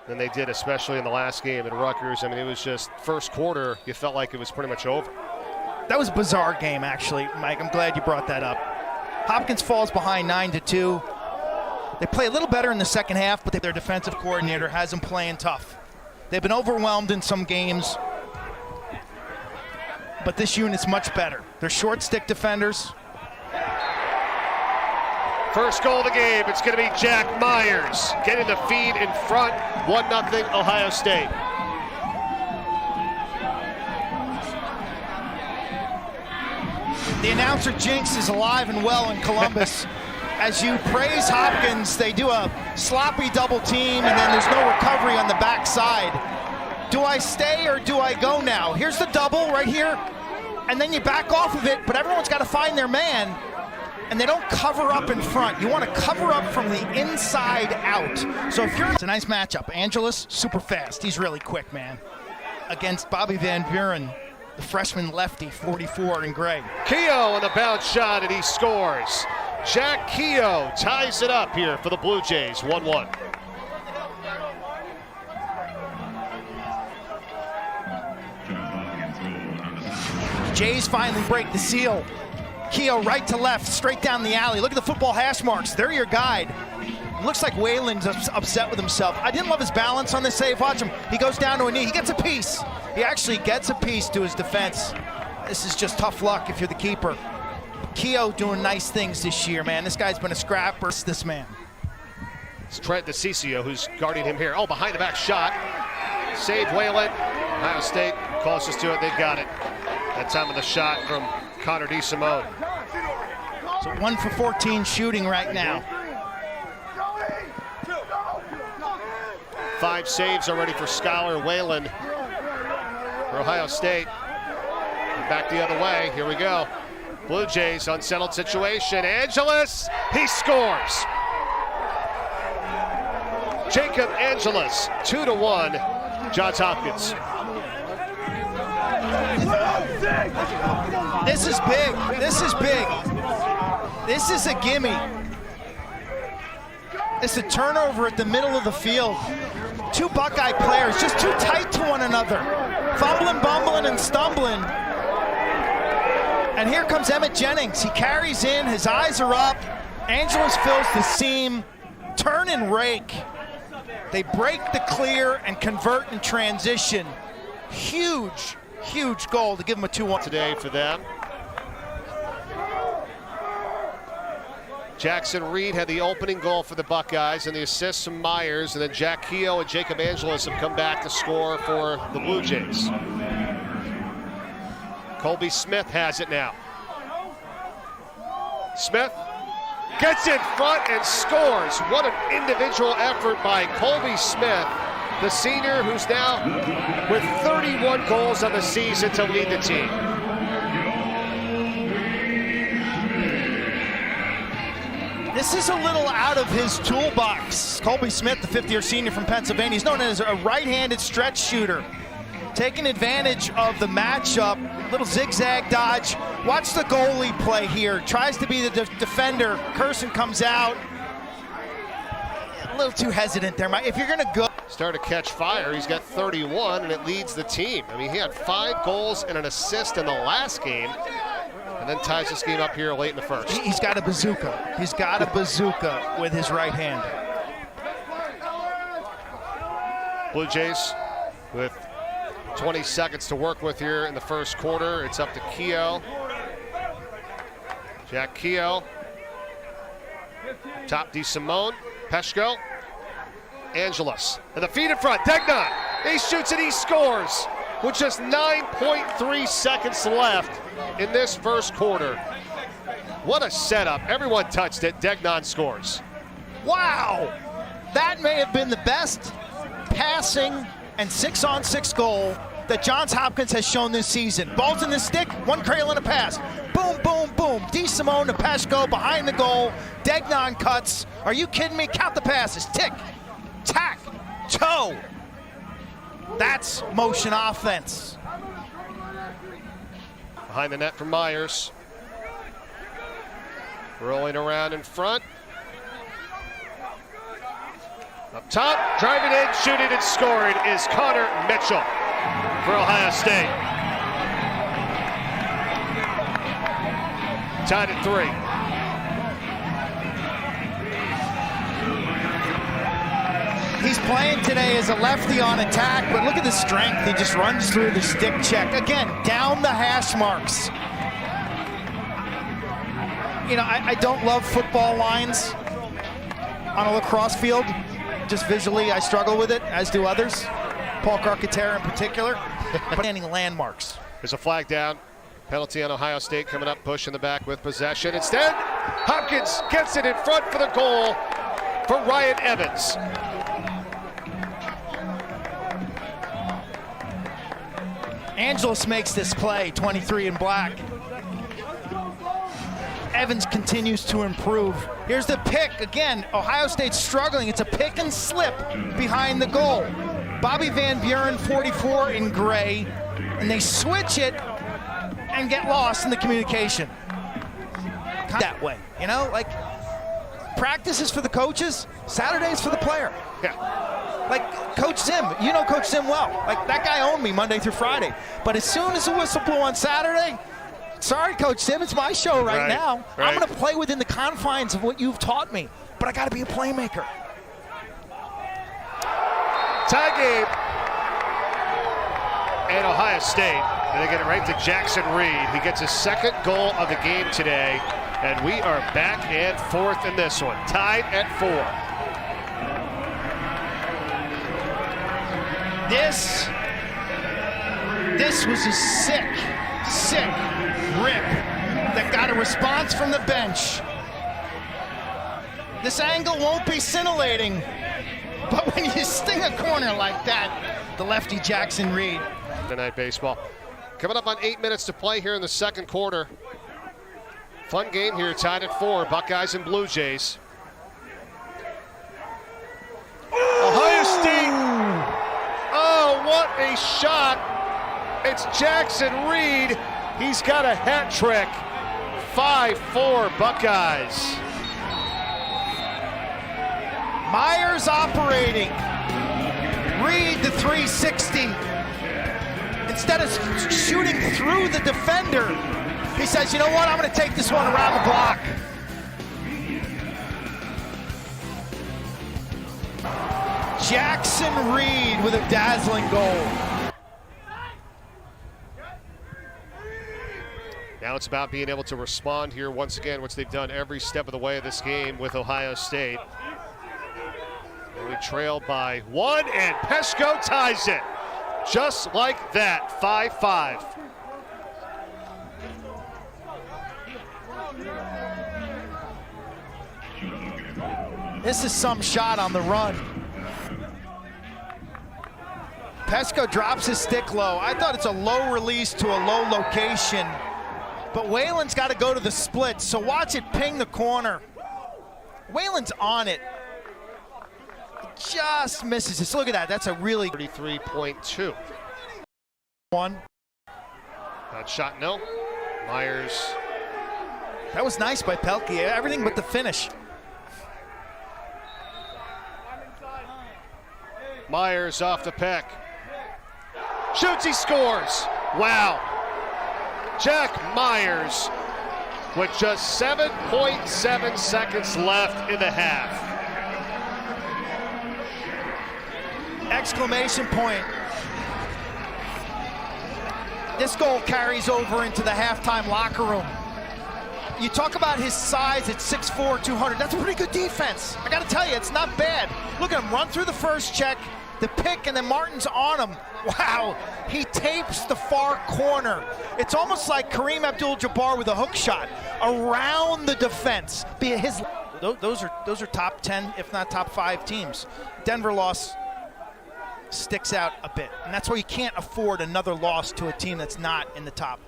than they did, especially in the last game at Rutgers. I mean, it was just first quarter, you felt like it was pretty much over. That was a bizarre game, actually, Mike. I'm glad you brought that up. Hopkins falls behind 9-2. They play a little better in the second half, but their defensive coordinator has them playing tough. They've been overwhelmed in some games, but this unit's much better. They're short stick defenders. First goal of the game, it's going to be Jack Myers getting the feed in front, 1-0 Ohio State. The announcer jinx is alive and well in Columbus. As you praise Hopkins, they do a sloppy double team, and then there's no recovery on the backside. Do I stay or do I go now? Here's the double right here, and then you back off of it, but everyone's got to find their man, and they don't cover up in front. You want to cover up from the inside out. So if you're, it's a nice matchup. Angelus, super fast. He's really quick, man. Against Bobby Van Buren, the freshman lefty, 44 in gray. Keogh on the bounce shot, and he scores. Jack Keogh ties it up here for the Blue Jays, 1-1. Jays finally break the seal. Keogh right to left, straight down the alley. Look at the football hash marks. They're your guide. Looks like Whalen's upset with himself. I didn't love his balance on this save. Watch him. He goes down to a knee. He gets a piece. He actually gets a piece to his defense. This is just tough luck if you're the keeper. Keogh doing nice things this year, man. This guy's been a scrapper. This man. It's Trent DeCiccio who's guarding him here. Oh, behind the back shot. Saved Whalen. Ohio State closest to it. They got it. That time of the shot from Connor DeSimone. So 1 for 14 shooting right now. 5 saves already for Skylar Whalen for Ohio State. Back the other way. Here we go. Blue Jays, unsettled situation. Angelus, he scores. Jacob Angelus, 2-1, Johns Hopkins. This is big. This is big. This is a gimme. It's a turnover at the middle of the field. 2 Buckeye players just too tight to one another. Fumbling, bumbling, and stumbling. And here comes Emmett Jennings. He carries in, his eyes are up. Angelus fills the seam, turn and rake. They break the clear and convert in transition. Huge, huge goal to give them a 2-1. Today for them. Jackson Reed had the opening goal for the Buckeyes and the assist from Myers, and then Jack Keogh and Jacob Angelus have come back to score for the Blue Jays. Colby Smith has it now. Smith gets in front and scores. What an individual effort by Colby Smith, the senior who's now with 31 goals on the season to lead the team. This is a little out of his toolbox. Colby Smith, the fifth-year senior from Pennsylvania, he's known as a right-handed stretch shooter. Taking advantage of the matchup, little zigzag dodge. Watch the goalie play here. Tries to be the defender. Curson comes out. A little too hesitant there, Mike. If you're gonna go. Started to catch fire. He's got 31, and it leads the team. I mean, he had 5 goals and an assist in the last game, and then ties this game up here late in the first. He's got a bazooka. He's got a bazooka with his right hand. Blue Jays with 20 seconds to work with here in the first quarter. It's up to Keogh. Jack Keogh. Top DeSimone. Peshko. Angelus. And the feed in front. Degnan. He shoots and he scores with just 9.3 seconds left in this first quarter. What a setup. Everyone touched it. Degnan scores. Wow. That may have been the best passing and 6-on-6 goal that Johns Hopkins has shown this season. Ball's in the stick, one cradle and a pass. Boom, boom, boom. DeSimone to Peshko behind the goal. Degnan cuts. Are you kidding me? Count the passes. Tick, tack, toe. That's motion offense. Behind the net from Myers. Rolling around in front. Up top, driving in, shooting, and scoring is Connor Mitchell for Ohio State. Tied at 3. He's playing today as a lefty on attack, but look at the strength. He just runs through the stick check. Again, down the hash marks. You know, I don't love football lines on a lacrosse field. Just visually, I struggle with it, as do others. Paul Carcaterra in particular. But any landmarks. There's a flag down. Penalty on Ohio State coming up. Bush in the back with possession. Instead, Hopkins gets it in front for the goal for Ryan Evans. Angelos makes this play, 23 in black. Evans continues to improve. Here's the pick. Again, Ohio State's struggling. It's a pick and slip behind the goal. Bobby Van Buren, 44 in gray, and they switch it and get lost in the communication. That way, you know, like practice is for the coaches, Saturday is for the player. Yeah. Like Coach Zim, you know Coach Zim well. Like that guy owned me Monday through Friday. But as soon as the whistle blew on Saturday, sorry, Coach Zim, it's my show right now. Right. I'm going to play within the confines of what you've taught me, but I got to be a playmaker. Tie game. And Ohio State, and they get it right to Jackson Reed. He gets his second goal of the game today, and we are back and forth in this one. Tied at 4. This was a sick rip that got a response from the bench. This angle won't be scintillating, but when you sting a corner like that, the lefty Jackson Reed. Tonight baseball. Coming up on 8 minutes to play here in the second quarter. Fun game here, tied at 4, Buckeyes and Blue Jays. Ohio State. Oh, what a shot. It's Jackson Reed. He's got a hat trick. 5-4 Buckeyes. Myers operating. Reed the 360. Instead of shooting through the defender, he says, you know what, I'm going to take this one around the block. Jackson Reed with a dazzling goal. Now it's about being able to respond here once again, which they've done every step of the way of this game with Ohio State. We trail by 1, and Pesco ties it. Just like that, 5-5. This is some shot on the run. Pesco drops his stick low. I thought it's a low release to a low location, but Whalen's got to go to the split, so watch it ping the corner. Whalen's on it. Just misses it. Look at that. That's a really 33.2. One. That shot, no. Myers. That was nice by Pelkey. Everything but the finish. Myers off the peck. Shoots, he scores. Wow. Jack Myers with just 7.7 seconds left in the half. Exclamation point. This goal carries over into the halftime locker room. You talk about his size at 6'4", 200. That's a pretty good defense. I got to tell you, it's not bad. Look at him run through the first check, the pick, and then Martin's on him. Wow, he tapes the far corner. It's almost like Kareem Abdul-Jabbar with a hook shot around the defense. Those are top 10, if not top 5 teams. Denver loss sticks out a bit, and that's why you can't afford another loss to a team that's not in the top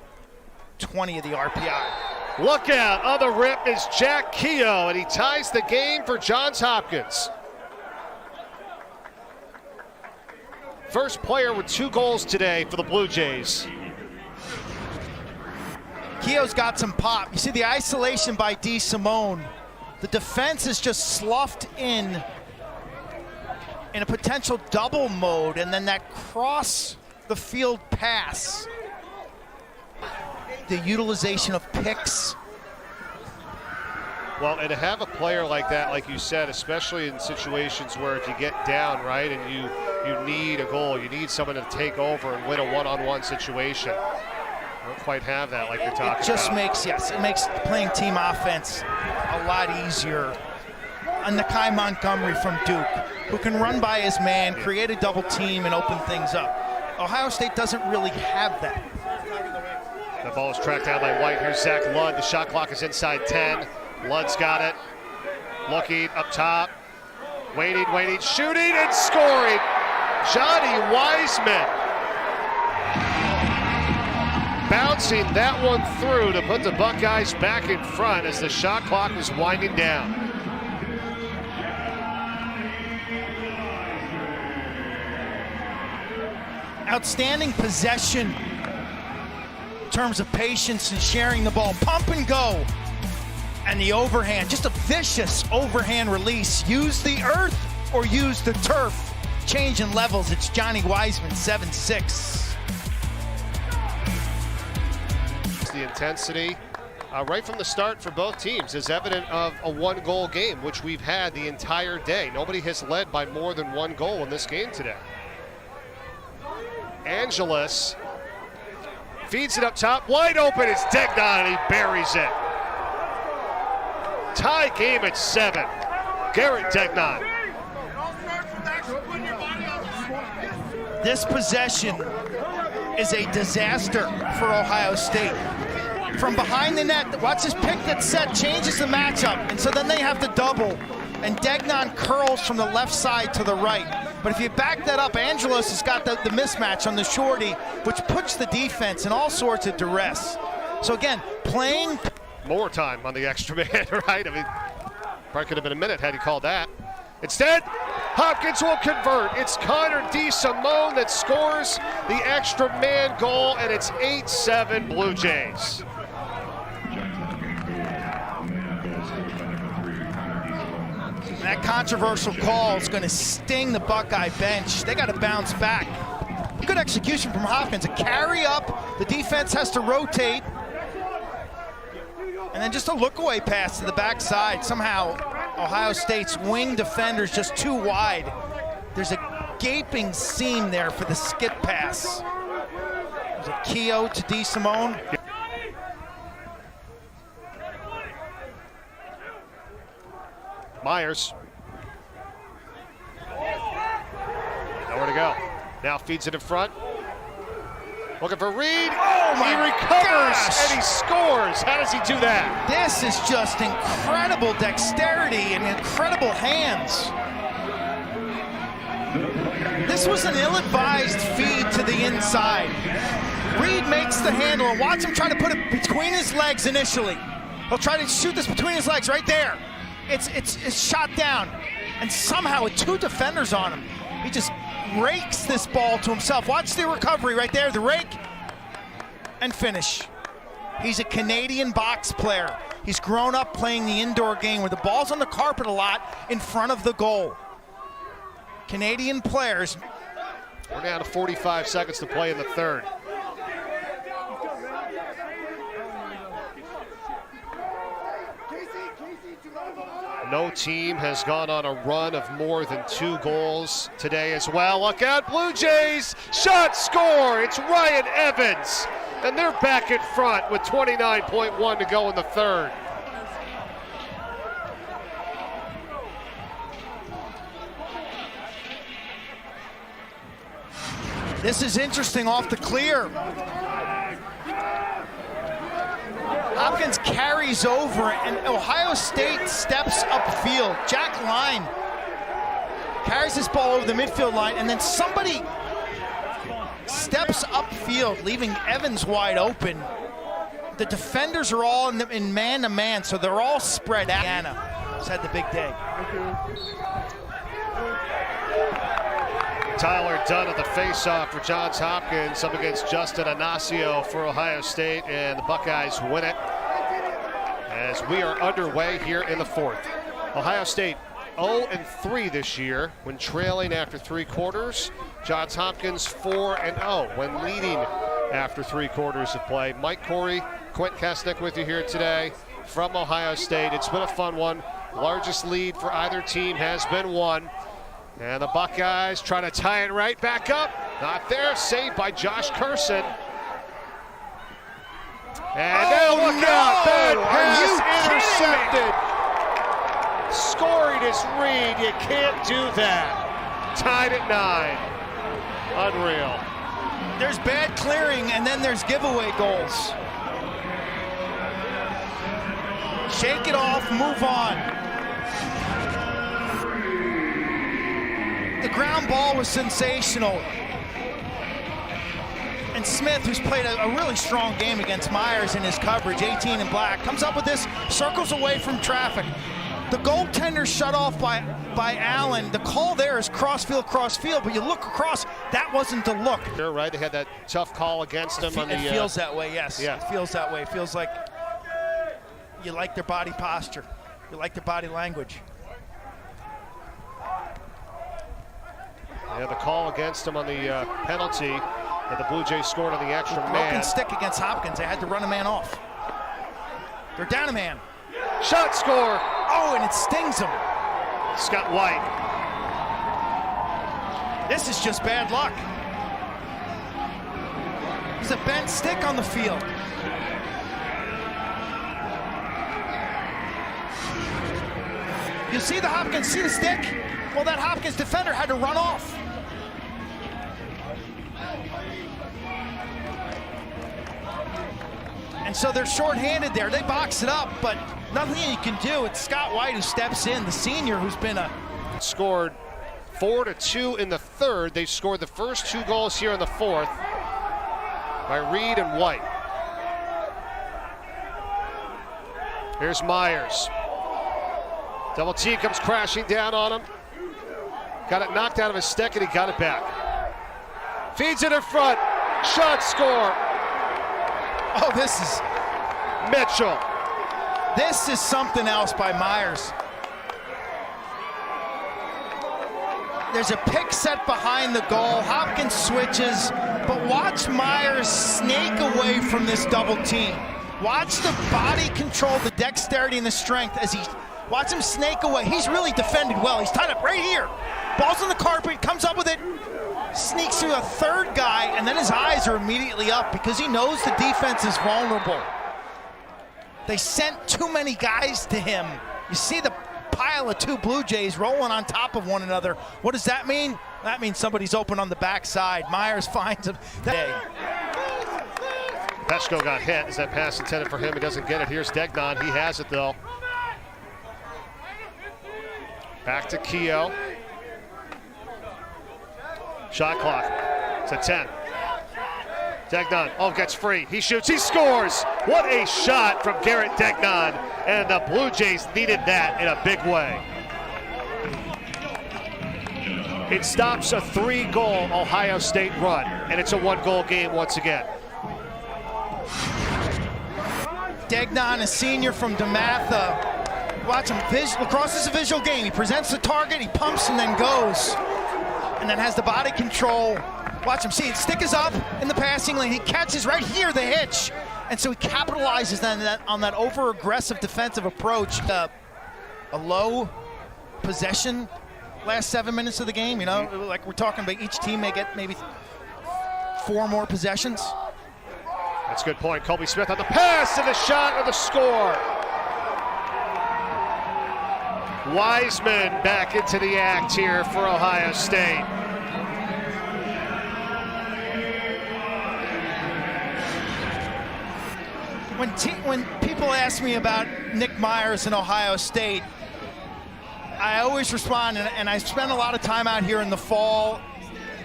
20 of the RPI. Look out, on the rip is Jack Keogh, and he ties the game for Johns Hopkins. First player with 2 goals today for the Blue Jays. Keogh's got some pop. You see the isolation by D. Simone. The defense is just sloughed in in a potential double mode, and then that cross the field pass. The utilization of picks. Well, and to have a player like that, like you said, especially in situations where if you get down, right, and you need a goal, you need someone to take over and win a one-on-one situation. I don't quite have that like you're talking about. It just makes, yes, it makes playing team offense a lot easier. And Nakai Montgomery from Duke, who can run by his man, create a double team, and open things up. Ohio State doesn't really have that. The ball is tracked down by White. Here's Zach Ludd. The shot clock is inside 10. Ludd's got it. Looking up top. Waiting, shooting, and scoring. Johnny Wiseman bouncing that one through to put the Buckeyes back in front as the shot clock is winding down. Outstanding possession in terms of patience and sharing the ball. Pump and go. And the overhand, just a vicious overhand release. Use the earth or use the turf. Change in levels. It's Johnny Wiseman, 7'6". The intensity right from the start for both teams is evident of a one-goal game, which we've had the entire day. Nobody has led by more than one goal in this game today. Angeles feeds it up top, wide open. It's Degnan, and he buries it. Tie game at 7. Garrett Degnan. This possession is a disaster for Ohio State. From behind the net, watch this pick that's set, changes the matchup, and so then they have to double. And Degnan curls from the left side to the right. But if you back that up, Angelos has got the mismatch on the shorty, which puts the defense in all sorts of duress. So again, playing more time on the extra man, right? I mean, probably could have been a minute had he called that. Instead, Hopkins will convert. It's Connor DeSimone that scores the extra man goal, and it's 8-7 Blue Jays. That controversial call is going to sting the Buckeye bench. They got to bounce back. Good execution from Hopkins. A carry up. The defense has to rotate. And then just a look-away pass to the backside. Somehow, Ohio State's wing defender's just too wide. There's a gaping seam there for the skip pass. There's a Keogh to DeSimone. Myers. Nowhere to go. Now feeds it in front. Looking for Reed. Oh my He recovers gosh. and he scores. How does he do that? This is just incredible dexterity and incredible hands. This was an ill-advised feed to the inside. Reed makes the handle and watch him try to put it between his legs initially. He'll try to shoot this between his legs right there. It's shot down, and somehow with two defenders on him, he just rakes this ball to himself. Watch the recovery right there, the rake, and finish. He's a Canadian box player. He's grown up playing the indoor game where the ball's on the carpet a lot in front of the goal. Canadian players. We're down to 45 seconds to play in the third. No team has gone on a run of more than 2 goals today as well. Look out, Blue Jays, shot, score. It's Ryan Evans, and they're back in front with 29.1 to go in the third. This is interesting off the clear. Hopkins carries over, and Ohio State steps upfield. Jack Line carries this ball over the midfield line, and then somebody steps upfield, leaving Evans wide open. The defenders are all in man-to-man, so they're all spread out. Anna has had the big day. Tyler Dunn at the face-off for Johns Hopkins up against Justin Anasio for Ohio State, and the Buckeyes win it as we are underway here in the fourth. Ohio State 0-3 this year when trailing after 3 quarters. Johns Hopkins 4-0 when leading after 3 quarters of play. Mike Corey, Quint Kasnick with you here today from Ohio State. It's been a fun one. Largest lead for either team has been won. And the Buckeyes try to tie it right back up. Not there, saved by Josh Curson. And now look out, bad pass intercepted. Scoring Reed, you can't do that. Tied at 9. Unreal. There's bad clearing and then there's giveaway goals. Shake it off, move on. The ground ball was sensational. And Smith, who's played a really strong game against Myers in his coverage, 18 in black, comes up with this, circles away from traffic. The goaltender shut off by Allen. The call there is crossfield, but you look across, that wasn't the look. You're right, they had that tough call against him. It feels that way, yes. Yeah. It feels that way. It feels like you like their body posture. You like their body language. Yeah, the call against him on the penalty that the Blue Jays scored on the extra man. Broken stick against Hopkins. They had to run a man off. They're down a man. Shot score. Oh, and it stings him. Scott White. This is just bad luck. There's a bent stick on the field. You see the Hopkins, see the stick? Well, that Hopkins defender had to run off. And so they're shorthanded there. They box it up, but nothing you can do. It's Scott White who steps in, the senior who's been scored 4-2 in the third. They scored the first 2 goals here in the fourth by Reed and White. Here's Myers. Double T comes crashing down on him. Got it knocked out of his stick and he got it back. Feeds it in front. Shot score. Oh, this is Mitchell. This is something else by Myers. There's a pick set behind the goal. Hopkins switches, but watch Myers snake away from this double team. Watch the body control, the dexterity, and the strength as watch him snake away. He's really defended well. He's tied up right here. Ball's on the carpet, comes up with it, sneaks through a third guy, and then his eyes are immediately up because he knows the defense is vulnerable. They sent too many guys to him. You see the pile of 2 Blue Jays rolling on top of one another. What does that mean? That means somebody's open on the backside. Myers finds him. Peshko got hit. Is that pass intended for him? He doesn't get it. Here's Degnan. He has it, though. Back to Keogh. Shot clock. It's at 10. Degnan, gets free. He shoots, he scores. What a shot from Garrett Degnan. And the Blue Jays needed that in a big way. It stops a 3-goal Ohio State run, and it's a 1-goal game once again. Degnan, a senior from DeMatha. Watch him, lacrosse is a visual game. He presents the target, he pumps and then goes. And then has the body control. Watch him, see, his stick is up in the passing lane. He catches right here the hitch. And so he capitalizes on that over-aggressive defensive approach. A low possession last 7 minutes of the game, you know, like we're talking about each team may get maybe 4 more possessions. That's a good point. Colby Smith on the pass and the shot and the score. Wiseman back into the act here for Ohio State. When people ask me about Nick Myers and Ohio State, I always respond, and I spend a lot of time out here in the fall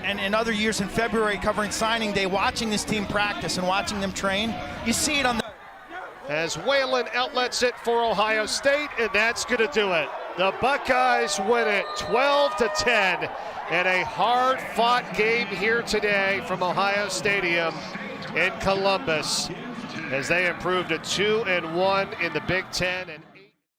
and in other years in February covering signing day, watching this team practice and watching them train. You see it on the... As Whalen outlets it for Ohio State, and that's going to do it. The Buckeyes win it 12-10 in a hard-fought game here today from Ohio Stadium in Columbus as they improved to 2-1 in the Big Ten.